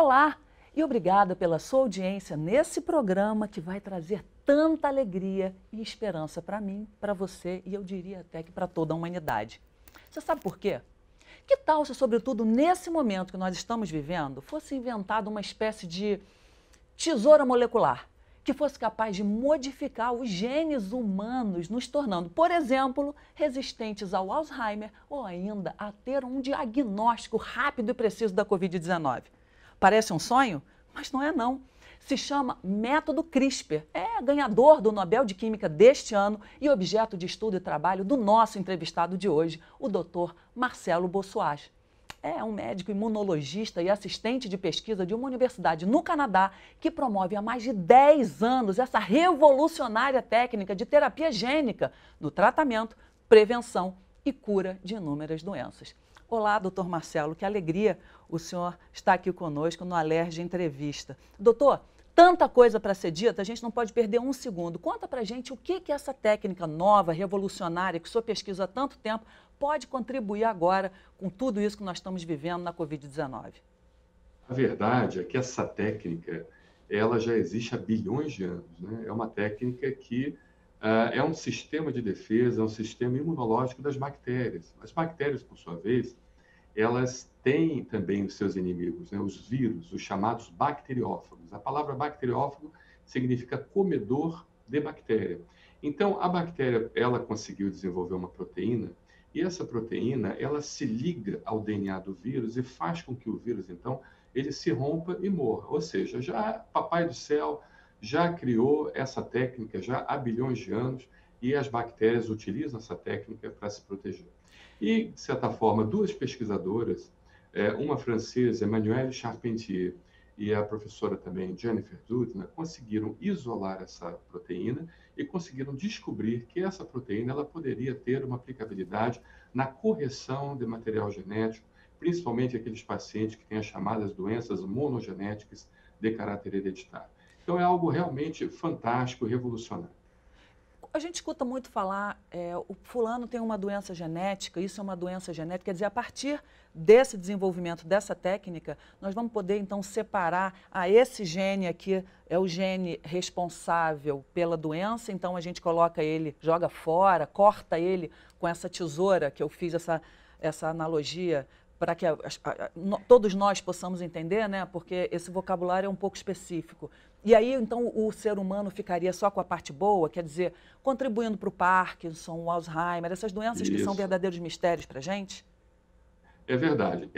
Olá e obrigada pela sua audiência nesse programa que vai trazer tanta alegria e esperança para mim, para você e eu diria até que para toda a humanidade. Você sabe por quê? Que tal se, sobretudo nesse momento que nós estamos vivendo, fosse inventada uma espécie de tesoura molecular que fosse capaz de modificar os genes humanos, nos tornando, por exemplo, resistentes ao Alzheimer ou ainda a ter um diagnóstico rápido e preciso da Covid-19? Parece um sonho? Mas não é não. Se chama método CRISPR. É ganhador do Nobel de Química deste ano e objeto de estudo e trabalho do nosso entrevistado de hoje, o Dr. Marcelo Bossuage. É um médico imunologista e assistente de pesquisa de uma universidade no Canadá que promove há mais de 10 anos essa revolucionária técnica de terapia gênica no tratamento, prevenção e cura de inúmeras doenças. Olá, doutor Marcelo, que alegria o senhor estar aqui conosco no Alerj Entrevista. Doutor, tanta coisa para ser dita, a gente não pode perder um segundo. Conta para a gente o que essa técnica nova, revolucionária, que o senhor pesquisa há tanto tempo, pode contribuir agora com tudo isso que nós estamos vivendo na Covid-19. A verdade é que essa técnica, ela já existe há bilhões de anos, né? É uma técnica que é um sistema de defesa, é um sistema imunológico das bactérias. As bactérias, por sua vez, elas têm também os seus inimigos, né? Os vírus, os chamados bacteriófagos. A palavra bacteriófago significa comedor de bactéria. Então, a bactéria, ela conseguiu desenvolver uma proteína e essa proteína, ela se liga ao DNA do vírus e faz com que o vírus, então, ele se rompa e morra. Ou seja, já Papai do Céu já criou essa técnica já há bilhões de anos e as bactérias utilizam essa técnica para se proteger. E, de certa forma, duas pesquisadoras, uma francesa, Emmanuelle Charpentier, e a professora também, Jennifer Doudna, conseguiram isolar essa proteína e conseguiram descobrir que essa proteína ela poderia ter uma aplicabilidade na correção de material genético, principalmente aqueles pacientes que têm as chamadas doenças monogenéticas de caráter hereditário. Então, é algo realmente fantástico e revolucionário. A gente escuta muito falar, o fulano tem uma doença genética, isso é uma doença genética, quer dizer, a partir desse desenvolvimento dessa técnica, nós vamos poder então separar, esse gene aqui é o gene responsável pela doença, então a gente coloca ele, joga fora, corta ele com essa tesoura que eu fiz essa analogia, para que todos nós possamos entender, né? Porque esse vocabulário é um pouco específico. E aí, então, o ser humano ficaria só com a parte boa, quer dizer, contribuindo para o Parkinson, o Alzheimer, essas doenças que são Isso. verdadeiros mistérios para a gente? É verdade.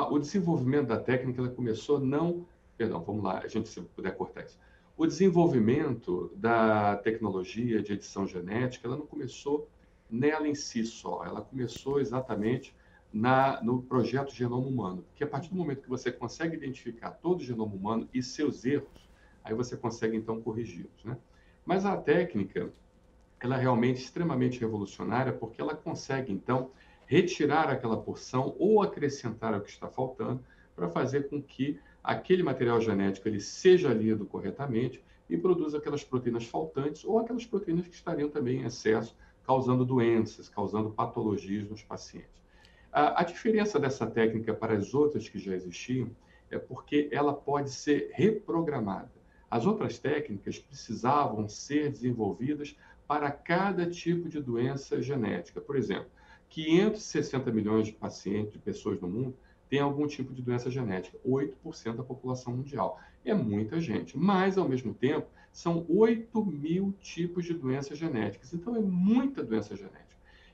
O desenvolvimento da técnica ela começou não... Perdão, vamos lá, a gente se puder cortar isso. O desenvolvimento da tecnologia de edição genética, ela não começou nela em si só, ela começou exatamente no projeto Genoma Humano, porque a partir do momento que você consegue identificar todo o genoma humano e seus erros, aí você consegue então corrigi-los, né? Mas a técnica, ela é realmente extremamente revolucionária porque ela consegue, então, retirar aquela porção ou acrescentar o que está faltando para fazer com que aquele material genético ele seja lido corretamente e produza aquelas proteínas faltantes ou aquelas proteínas que estariam também em excesso, causando doenças, causando patologias nos pacientes. A diferença dessa técnica para as outras que já existiam é porque ela pode ser reprogramada. As outras técnicas precisavam ser desenvolvidas para cada tipo de doença genética. Por exemplo, 560 milhões de pacientes, de pessoas no mundo, têm algum tipo de doença genética, 8% da população mundial. É muita gente, mas, ao mesmo tempo, são 8 mil tipos de doenças genéticas. Então, é muita doença genética.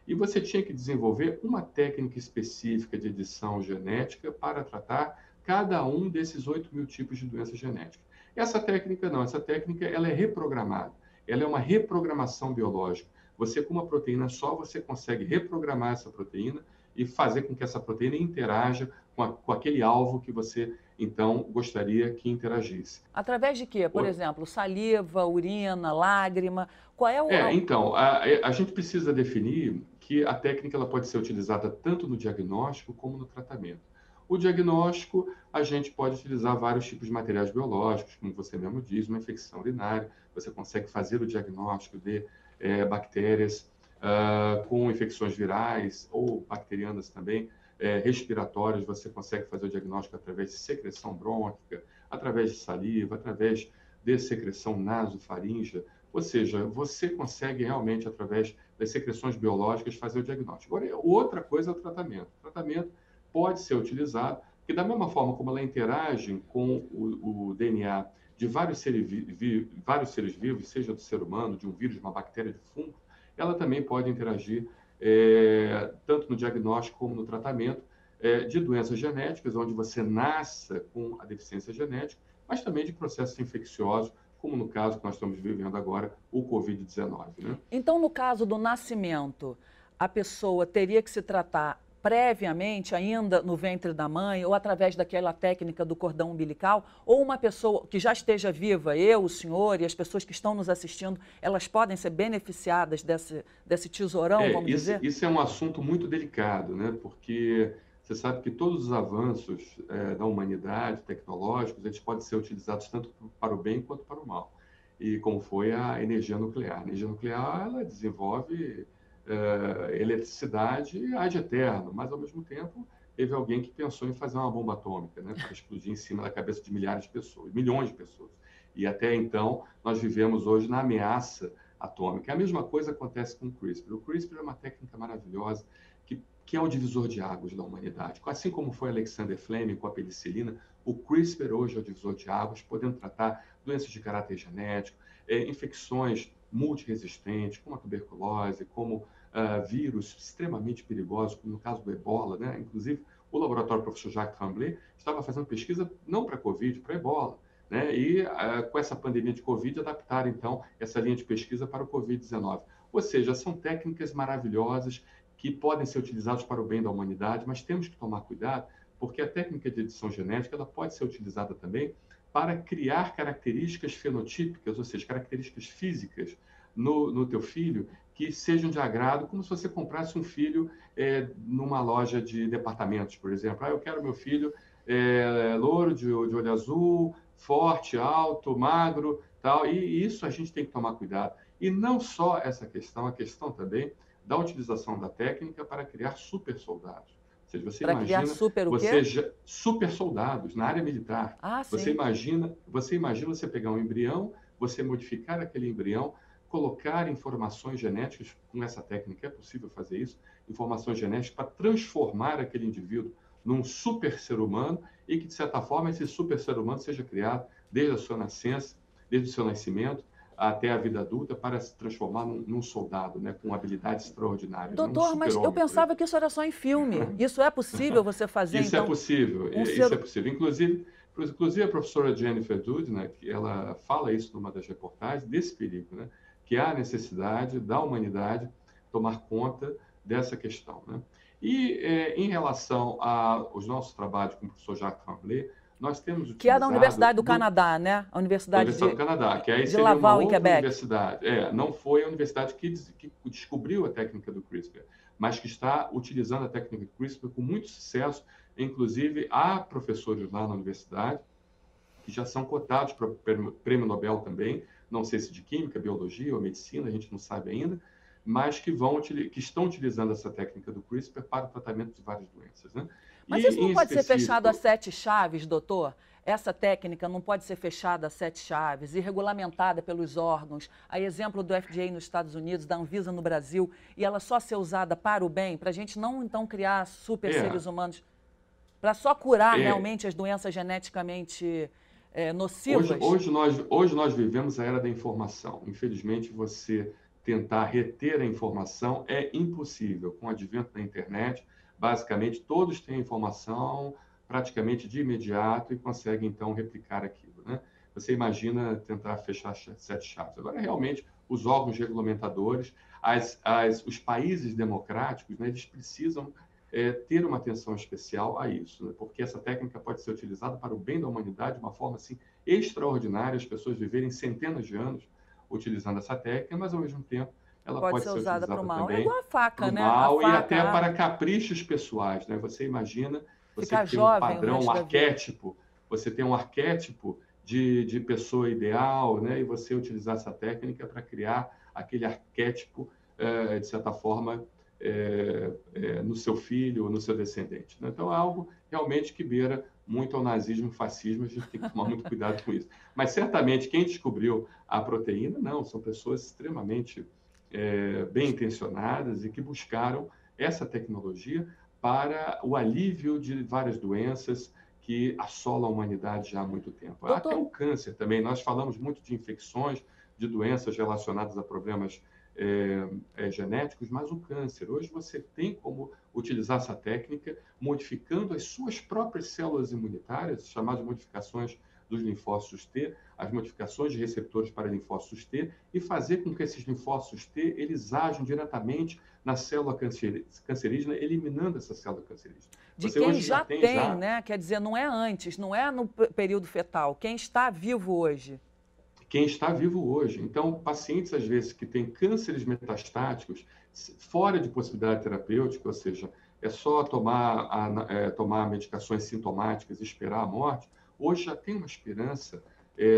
E você tinha que desenvolver uma técnica específica de edição genética para tratar cada um desses 8 mil tipos de doença genética. Essa técnica não, essa técnica ela é reprogramada. Ela é uma reprogramação biológica. Você, com uma proteína só, você consegue reprogramar essa proteína e fazer com que essa proteína interaja com aquele alvo que você, então, gostaria que interagisse. Através de quê? Por exemplo, saliva, urina, lágrima, qual é Então, a gente precisa definir que a técnica ela pode ser utilizada tanto no diagnóstico como no tratamento. O diagnóstico, a gente pode utilizar vários tipos de materiais biológicos, como você mesmo diz, uma infecção urinária, você consegue fazer o diagnóstico de bactérias com infecções virais ou bacterianas também, respiratórias, você consegue fazer o diagnóstico através de secreção brônquica, através de saliva, através de secreção nasofaríngea, ou seja, você consegue realmente, através das secreções biológicas, fazer o diagnóstico. Agora, outra coisa é o tratamento. O tratamento pode ser utilizado, porque da mesma forma como ela interage com o DNA de vários seres vivos, seja do ser humano, de um vírus, de uma bactéria, de fungo, ela também pode interagir tanto no diagnóstico como no tratamento de doenças genéticas, onde você nasça com a deficiência genética, mas também de processos infecciosos, como no caso que nós estamos vivendo agora, o Covid-19. Né? Então, no caso do nascimento, a pessoa teria que se tratar previamente, ainda no ventre da mãe, ou através daquela técnica do cordão umbilical, ou uma pessoa que já esteja viva, eu, o senhor e as pessoas que estão nos assistindo, elas podem ser beneficiadas desse tesourão, vamos dizer? Isso é um assunto muito delicado, né? Porque você sabe que todos os avanços da humanidade, tecnológicos, eles podem ser utilizados tanto para o bem quanto para o mal. E como foi a energia nuclear. A energia nuclear, ela desenvolve eletricidade ad eterno, mas ao mesmo tempo teve alguém que pensou em fazer uma bomba atômica, né, para explodir em cima da cabeça de milhares de pessoas, milhões de pessoas. E até então nós vivemos hoje na ameaça atômica. A mesma coisa acontece com o CRISPR. O CRISPR é uma técnica maravilhosa que é o divisor de águas da humanidade. Assim como foi Alexander Fleming com a penicilina, o CRISPR hoje é o divisor de águas, podendo tratar doenças de caráter genético, infecções multiresistentes, como a tuberculose, como vírus extremamente perigosos, como no caso do Ebola, né? Inclusive, o laboratório do professor Jacques Tremblay estava fazendo pesquisa não para Covid, para Ebola. Né? E com essa pandemia de Covid, adaptaram, então, essa linha de pesquisa para o Covid-19. Ou seja, são técnicas maravilhosas que podem ser utilizadas para o bem da humanidade, mas temos que tomar cuidado, porque a técnica de edição genética ela pode ser utilizada também para criar características fenotípicas, ou seja, características físicas no teu filho, que sejam de agrado, como se você comprasse um filho numa loja de departamentos, por exemplo. Eu quero meu filho louro, de olho azul, forte, alto, magro, tal. E isso a gente tem que tomar cuidado. E não só essa questão, a questão também da utilização da técnica para criar super soldados. Ou seja, você para criar imagina super o quê? super soldados na área militar. Ah, Você sim. imagina você pegar um embrião, você modificar aquele embrião, colocar informações genéticas, com essa técnica é possível fazer isso, informações genéticas para transformar aquele indivíduo num super ser humano e que, de certa forma, esse super ser humano seja criado desde a sua nascença, desde o seu nascimento, até a vida adulta, para se transformar num soldado, né, com habilidades extraordinárias, né, um Doutor, mas eu super-homem, por pensava exemplo. que isso era só em filme. Isso é possível você fazer, Isso é então, possível, um isso é ser... possível. Inclusive a professora Jennifer Doudna, que ela fala isso numa das reportagens, desse perigo, né, que há a necessidade da humanidade tomar conta dessa questão. Né? E em relação aos nossos trabalhos com o professor Jacques Tremblay, nós temos Que é da utilizado Universidade do Canadá, né? A da Universidade Universidade do Canadá, que aí de seria uma Laval, em outra Quebec. universidade. Não foi a universidade que descobriu a técnica do CRISPR, mas que está utilizando a técnica do CRISPR com muito sucesso. Inclusive, há professores lá na universidade que já são cotados para o Prêmio Nobel também, não sei se de Química, Biologia ou Medicina, a gente não sabe ainda, mas que estão utilizando essa técnica do CRISPR para o tratamento de várias doenças. Né? Mas E, isso não em pode ser fechado a específico, 7 chaves, doutor? Essa técnica não pode ser fechada a 7 chaves e regulamentada pelos órgãos, a exemplo do FDA nos Estados Unidos, da Anvisa no Brasil, e ela só ser usada para o bem, para a gente não, então, criar super é, seres humanos, para só curar é, realmente as doenças geneticamente Hoje, nocivas? hoje, nós, hoje nós vivemos a era da informação. Infelizmente, você tentar reter a informação é impossível. Com o advento da internet, basicamente todos têm informação praticamente de imediato e conseguem, então, replicar aquilo. Né? Você imagina tentar fechar 7 chaves. Agora, realmente, os órgãos regulamentadores, os países democráticos, né, eles precisam ter uma atenção especial a isso, né? Porque essa técnica pode ser utilizada para o bem da humanidade de uma forma assim extraordinária, as pessoas viverem centenas de anos utilizando essa técnica, mas ao mesmo tempo ela Pode pode ser ser usada para o utilizada mal. É também igual a para faca, o né? A mal e faca, até a para arma. caprichos pessoais, né? Você imagina você Ficar que tem um jovem o padrão, um resto da vida. arquétipo, você tem um arquétipo de pessoa ideal, né? E você utilizar essa técnica para criar aquele arquétipo, de certa forma, no seu filho ou no seu descendente, né? Então, é algo realmente que beira muito ao nazismo e fascismo, a gente tem que tomar muito cuidado com isso. Mas, certamente, quem descobriu a proteína, não, são pessoas extremamente bem intencionadas e que buscaram essa tecnologia para o alívio de várias doenças que assolam a humanidade já há muito tempo. Até Doutor, o câncer também, nós falamos muito de infecções, de doenças relacionadas a problemas genéticos, mas o câncer, hoje você tem como utilizar essa técnica modificando as suas próprias células imunitárias, chamadas modificações dos linfócitos T, as modificações de receptores para linfócitos T, e fazer com que esses linfócitos T eles ajam diretamente na célula cancerígena, eliminando essa célula cancerígena. de Você quem hoje já já tem tem, já né? Quer dizer, não é antes, não é no período fetal, quem está vivo hoje. quem está vivo hoje. Então, pacientes, às vezes, que têm cânceres metastáticos, fora de possibilidade terapêutica, ou seja, é só tomar medicações sintomáticas e esperar a morte, hoje já tem uma esperança,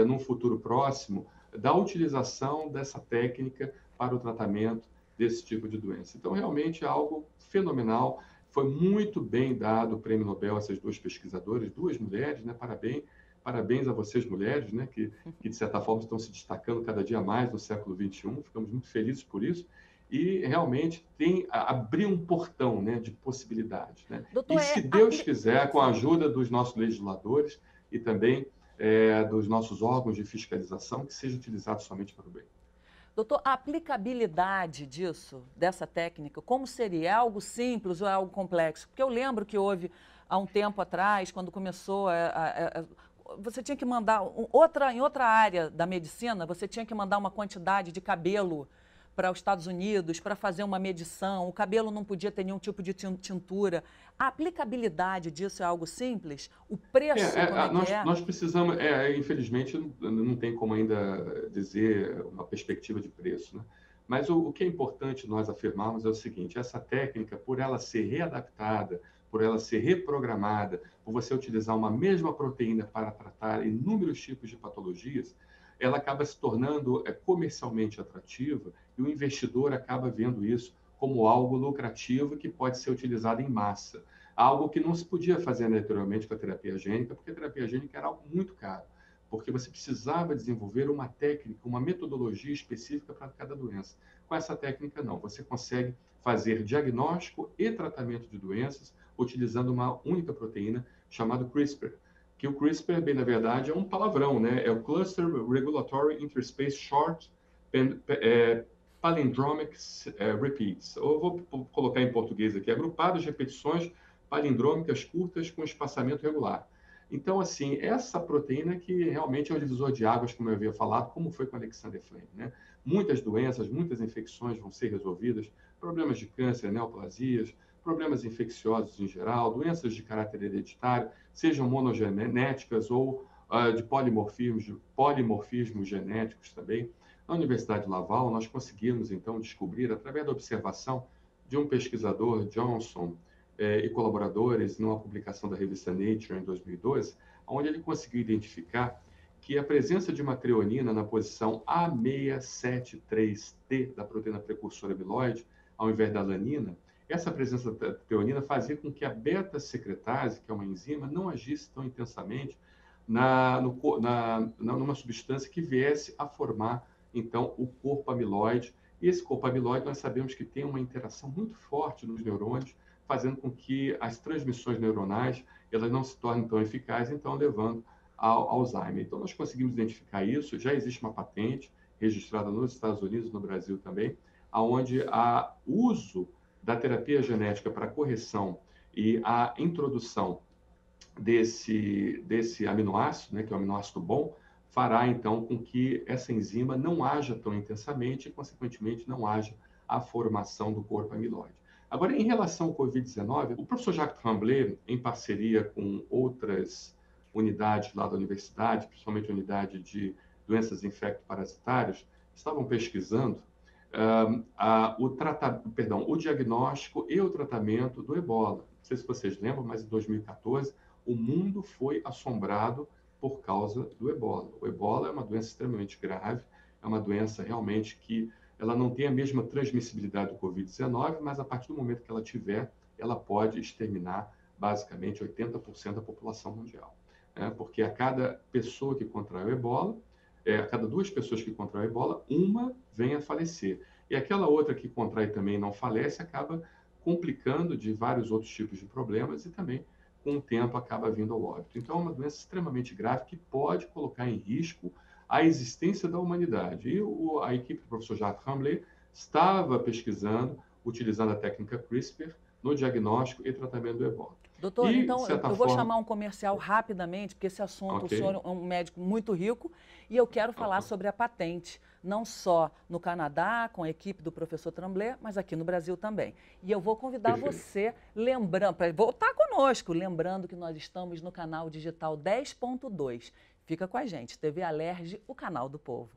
num futuro próximo, da utilização dessa técnica para o tratamento desse tipo de doença. Então, realmente é algo fenomenal. Foi muito bem dado o prêmio Nobel a essas duas pesquisadoras, duas mulheres, né? Parabéns a vocês, mulheres, né? Que de certa forma estão se destacando cada dia mais no século XXI. Ficamos muito felizes por isso. E realmente abrir um portão, né, de possibilidades, né? Doutor, E se Deus quiser, com a ajuda dos nossos legisladores e também dos nossos órgãos de fiscalização, que seja utilizado somente para o bem. doutor, a aplicabilidade disso, dessa técnica, como seria? É algo simples ou é algo complexo? Porque eu lembro que houve, há um tempo atrás, quando começou você tinha que mandar, em outra área da medicina, você tinha que mandar uma quantidade de cabelo para os Estados Unidos para fazer uma medição, o cabelo não podia ter nenhum tipo de tintura. A aplicabilidade disso é algo simples? O preço, como é que é? Nós precisamos, infelizmente, não tem como ainda dizer uma perspectiva de preço, né? Mas o que é importante nós afirmarmos é o seguinte: essa técnica, por ela ser readaptada, por ela ser reprogramada, por você utilizar uma mesma proteína para tratar inúmeros tipos de patologias, ela acaba se tornando comercialmente atrativa e o investidor acaba vendo isso como algo lucrativo que pode ser utilizado em massa. Algo que não se podia fazer anteriormente com a terapia gênica, porque a terapia gênica era algo muito caro, porque você precisava desenvolver uma técnica, uma metodologia específica para cada doença. Com essa técnica, não. Você consegue fazer diagnóstico e tratamento de doenças utilizando uma única proteína chamada CRISPR. Que o CRISPR, bem na verdade, é um palavrão, né? É o Cluster Regulatory Interspace Short Palindromic Repeats. Ou eu vou colocar em português aqui, agrupadas repetições palindrômicas curtas com espaçamento regular. Então, assim, essa proteína que realmente é o divisor de águas, como eu havia falado, como foi com Alexander Fleming, né? Muitas doenças, muitas infecções vão ser resolvidas, problemas de câncer, neoplasias, problemas infecciosos em geral, doenças de caráter hereditário, sejam monogenéticas ou de polimorfismos genéticos também. Na Universidade de Laval, nós conseguimos, então, descobrir, através da observação de um pesquisador, Johnson, e colaboradores, numa publicação da revista Nature, em 2012, onde ele conseguiu identificar que a presença de uma treonina na posição A673T da proteína precursora amiloide, ao invés da alanina, essa presença da treonina fazia com que a beta-secretase, que é uma enzima, não agisse tão intensamente numa substância que viesse a formar, então, o corpo amiloide. E esse corpo amiloide, nós sabemos que tem uma interação muito forte nos neurônios, fazendo com que as transmissões neuronais elas não se tornem tão eficazes, então levando ao Alzheimer. Então, nós conseguimos identificar isso, já existe uma patente registrada nos Estados Unidos, no Brasil também, onde o uso da terapia genética para correção e a introdução desse aminoácido, né, que é o aminoácido bom, fará então com que essa enzima não haja tão intensamente e, consequentemente, não haja a formação do corpo amiloide. Agora, em relação ao Covid-19, o professor Jacques Tremblay, em parceria com outras unidades lá da universidade, principalmente a unidade de doenças infecto-parasitárias, estavam pesquisando o diagnóstico e o tratamento do ebola. Não sei se vocês lembram, mas em 2014 o mundo foi assombrado por causa do ebola. O ebola é uma doença extremamente grave, é uma doença realmente que ela não tem a mesma transmissibilidade do Covid-19, mas a partir do momento que ela tiver, ela pode exterminar basicamente 80% da população mundial. Porque a cada pessoa que contrai o ebola, a cada 2 pessoas que contraem o ebola, uma vem a falecer. E aquela outra que contrai também não falece, acaba complicando de vários outros tipos de problemas e também, com o tempo, acaba vindo ao óbito. Então, é uma doença extremamente grave que pode colocar em risco a existência da humanidade. E a equipe do professor Jacques Tremblay estava pesquisando, utilizando a técnica CRISPR no diagnóstico e tratamento do ebola. Doutor, E, então eu vou chamar um comercial rapidamente, porque esse assunto, o senhor é um médico muito rico, e eu quero falar sobre a patente, não só no Canadá, com a equipe do professor Tremblay, mas aqui no Brasil também. E eu vou convidar você, lembrando, para voltar conosco, lembrando que nós estamos no canal digital 10.2. Fica com a gente, TV Alerj, o canal do povo.